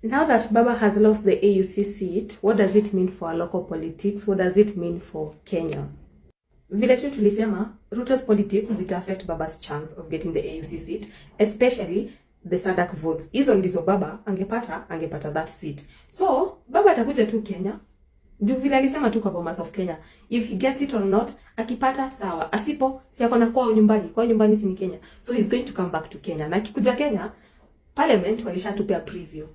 Now that Baba has lost the AUC seat, what does it mean for our local politics? What does it mean for Kenya? Vile tu tulisema, Ruto's politics zita affect Baba's chance of getting the AUC seat, especially the SADC votes. Hizo ndizo Baba angepata that seat. So, Baba atakuja tu Kenya. Juu vile alisema tu kwa Bomas of Kenya. If he gets it or not, akipata sawa. Asipo, si ako na kwao nyumbani. Kwao nyumbani si ni Kenya. So he's going to come back to Kenya. Na akikuja Kenya, Parliament walishatupea preview.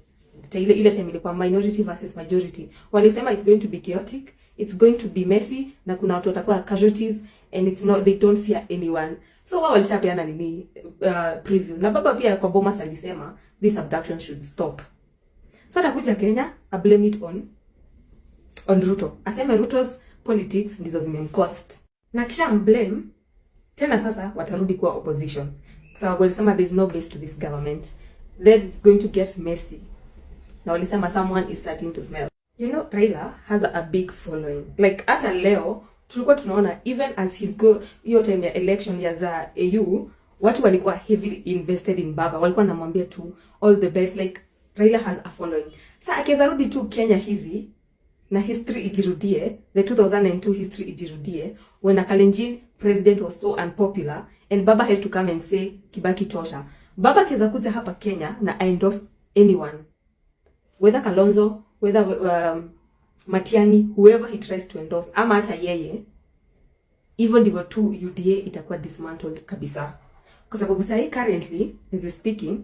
Ile time ilikuwa minority versus majority. Walisema it's going to be chaotic, it's going to be messy, na kuna watu watakuwa casualties, and it's not, they don't fear anyone. So wao walishapeana nini preview. Na Baba pia kwa Bomas alisema this abduction should stop. So atakuja Kenya, I blame it on Ruto. Aseme Ruto's politics ndizo zimemcost. Na kisha blame tena sasa watarudi kwa opposition. So walisema there's no base to this government. Then it's going to get messy. Na walisema someone is starting to smell. You know, Raila has a big following. Like hata leo tulikuwa tunaona even as his hiyo time ya election ya za AU, watu walikuwa heavily invested in Baba. Walikuwa namwambia tu all the best, like Raila has a following. Sasa akiweza rudi tu Kenya hivi na history ijirudie, the 2002 history ijirudie, when a Kalenjin president was so unpopular and Baba had to come and say Kibaki tosha. Baba akiweza kuja hapa Kenya na endorse anyone, whether Kalonzo, whether Matiang'i, whoever he tries to endorse, ama hata yeye, even ndivyo tu UDA itakuwa dismantled kabisa. Kwa sababu sahi currently, as we're speaking,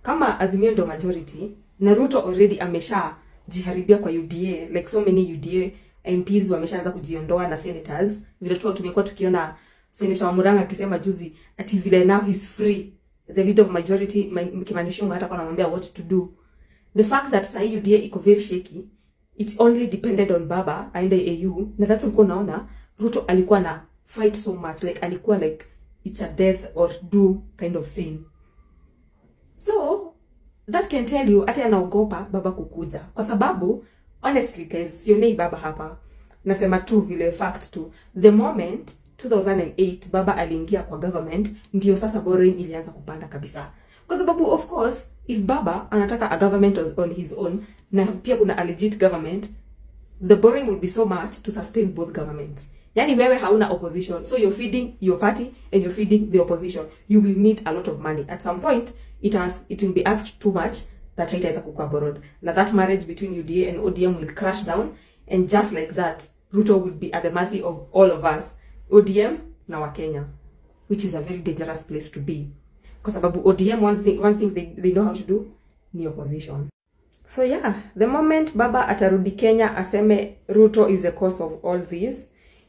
kama Azimio ndo majority, na Ruto already amesha jiharibia kwa UDA, like so many UDA MPs wameshaanza kujiondoa na senators. Vile tu tumekuwa tukiona Senator wa Murang'a akisema juzi ati vile now he's free, the leader of majority, Kimani Ichung'wah hata kwa anamwambia what to do. The fact that sahi UDA iko very shaky, it only depended on Baba aende AU, na that's ulikuwa unaona Ruto alikuwa na fight so much, like alikuwa like it's a death or do kind of thing. So that can tell you ati anaogopa Baba kukuja. Kwa sababu honestly guys, sionei Baba hapa, nasema tu vile fact tu, the moment 2008 Baba aliingia kwa government, ndio sasa borrowing ilianza kupanda kabisa. Kwa sababu of course if Baba anataka a government on his own, na pia kuna a legit government, the borrowing will be so much to sustain both governments. Yani wewe hauna opposition, so you're feeding your party and you're feeding the opposition. You will need a lot of money. At some point, it will be asked too much that haitaweza kukua borrowed. Na that marriage between UDA and ODM will crash down, and just like that, Ruto will be at the mercy of all of us, ODM na wa Kenya, which is a very dangerous place to be. Kwa sababu ODM, one thing they know how to do ni opposition. So yeah, the moment Baba atarudi Kenya aseme Ruto is the cause of all this,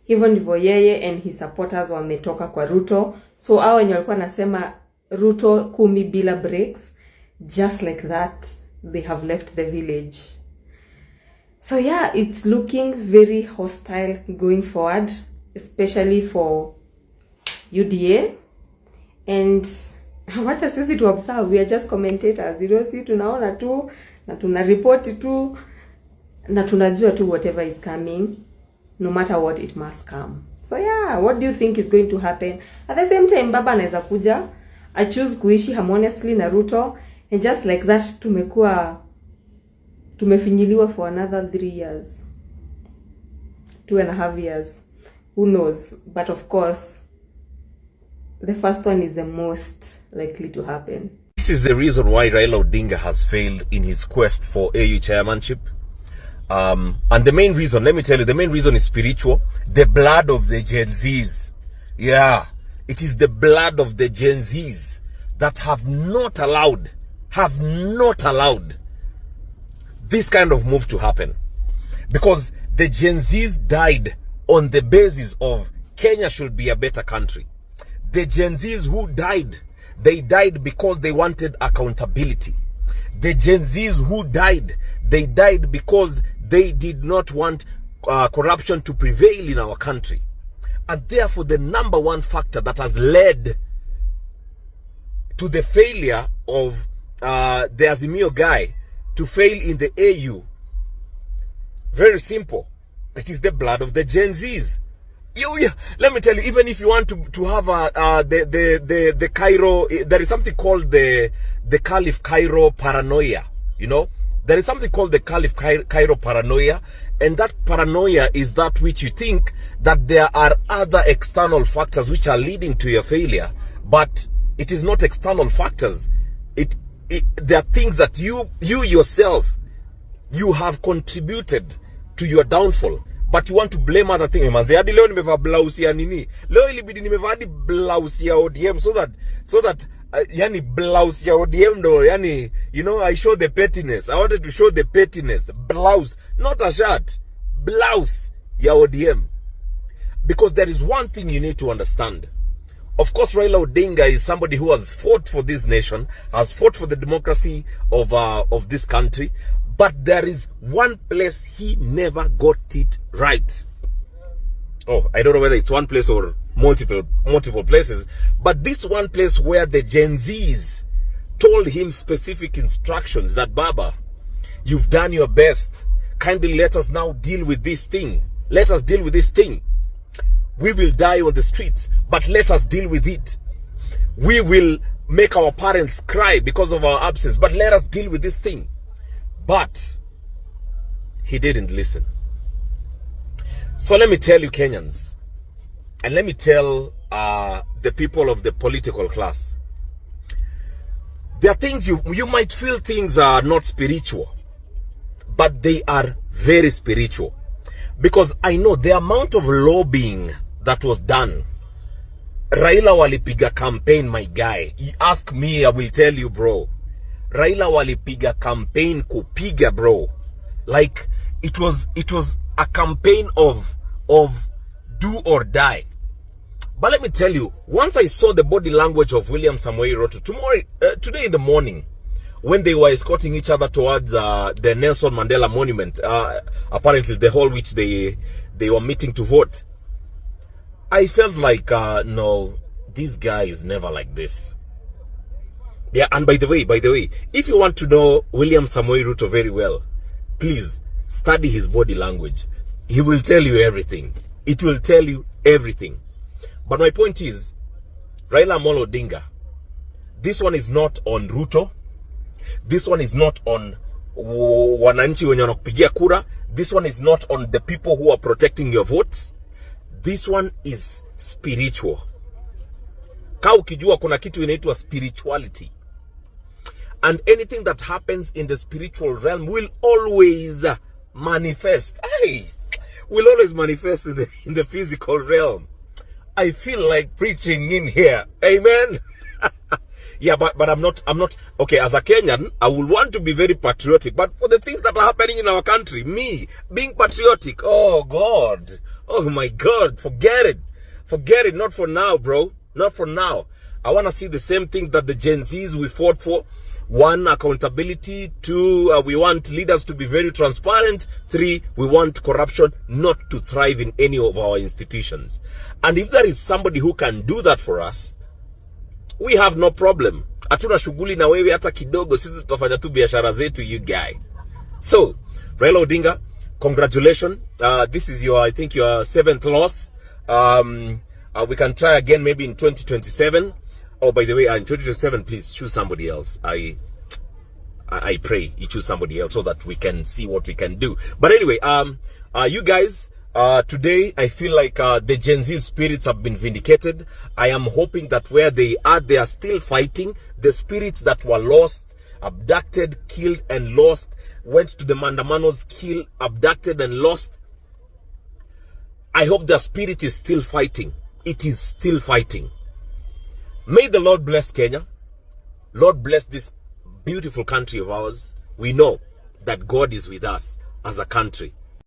hivyo ndivyo yeye and his supporters wametoka kwa Ruto. So hao wenye walikuwa nasema Ruto 10 bila breaks, just like that they have left the village. So yeah, it's looking very hostile going forward, especially for UDA. And wacha sisi to observe, we are just commentators. You know, si tunaona tu na tuna report tu na tunajua tu whatever is coming, no matter what, it must come. So yeah, what do you think is going to happen? At the same time, Baba anaweza kuja I choose kuishi harmoniously na Ruto, and just like that tumefinyiliwa for another 3 years, 2.5 years, who knows. But of course the first one is the most likely to happen. This is the reason why Raila Odinga has failed in his quest for AU chairmanship. And the main reason, let me tell you, the main reason is spiritual. The blood of the Gen Zs. Yeah, it is the blood of the Gen Zs that have not allowed this kind of move to happen. Because the Gen Zs died on the basis of Kenya should be a better country. The Gen Zs who died, they died because they wanted accountability. The Gen Zs who died, they died because they did not want corruption to prevail in our country. And therefore, the number one factor that has led to the failure of the Azimio guy to fail in the AU, very simple. It is the blood of the Gen Zs. Let me tell you, even if you want to have the Cairo, there is something called the Caliph Cairo paranoia. You know, There is something called the Caliph Cairo paranoia, and that paranoia is that which you think that there are other external factors which are leading to your failure, but it is not external factors. There are things that you yourself, you have contributed to your downfall, but you want to blame other things. Manze, hadi leo nimevaa blouse ya nini? Leo ilibidi nimevaa hadi blouse ya ODM so that yani blouse ya ODM ndo, yani, you know, I show the pettiness. I wanted to show the pettiness. Blouse, not a shirt. Blouse ya ODM. Because there is one thing you need to understand. Of course, Raila Odinga is somebody who has fought for this nation, has fought for the democracy of this country. But there is one place he never got it right. Oh, I don't know whether it's one place or multiple places. But this one place where the Gen Zs told him specific instructions that, Baba, you've done your best. Kindly let us now deal with this thing. Let us deal with this thing. We will die on the streets, but let us deal with it. We will make our parents cry because of our absence, but let us deal with this thing. But he didn't listen. So let me tell you, Kenyans, and let me tell the people of the political class, there are things you might feel things are not spiritual, but they are very spiritual. Because I know the amount of lobbying that was done. Raila walipiga campaign, my guy. You ask me, I will tell you, bro. Raila walipiga campaign kupiga, bro. Like it was a campaign of do or die. But let me tell you, once I saw the body language of William Samoei Ruto today in the morning, when they were escorting each other towards the Nelson Mandela Monument, apparently the hall which they were meeting to vote, I felt like, no, this guy is never like this. Yeah, and by the way, if you want to know William Samoei Ruto very well, please study his body language. He will tell you everything. It will tell you everything. But my point is, Raila Amolo Odinga, this one is not on Ruto. This one is not on wananchi wenye wanakupigia kura. This one is not on the people who are protecting your votes. This one is spiritual. Ka ukijua kuna kitu inaitwa spirituality. And anything that happens in the spiritual realm will always manifest. Will always manifest in the physical realm. I feel like preaching in here. Amen. Yeah, but I'm not okay. As a Kenyan, I will want to be very patriotic, but for the things that are happening in our country, me being patriotic, oh God, oh my God, forget it. Not for now, bro. Not for now. I want to see the same things that the Gen Zs we fought for. 1, accountability. 2, we want leaders to be very transparent. 3, we want corruption not to thrive in any of our institutions. And if there is somebody who can do that for us, we have no problem. Hatuna shughuli na wewe hata kidogo. Sisi tutafanya tu biashara zetu, you guy. So, Raila Odinga, congratulations. This is I think your 7th loss. We can try again maybe in 2027. Oh, by the way, in 2027, please choose somebody else. I pray you choose somebody else so that we can see what we can do. But anyway, you guys, today I feel like the Gen Z spirits have been vindicated. I am hoping that where they are still fighting. The spirits that were lost, abducted, killed and lost, went to the Mandamanos, killed, abducted and lost. I hope the spirit is still fighting. It is still fighting. May the Lord bless Kenya. Lord bless this beautiful country of ours. We know that God is with us as a country.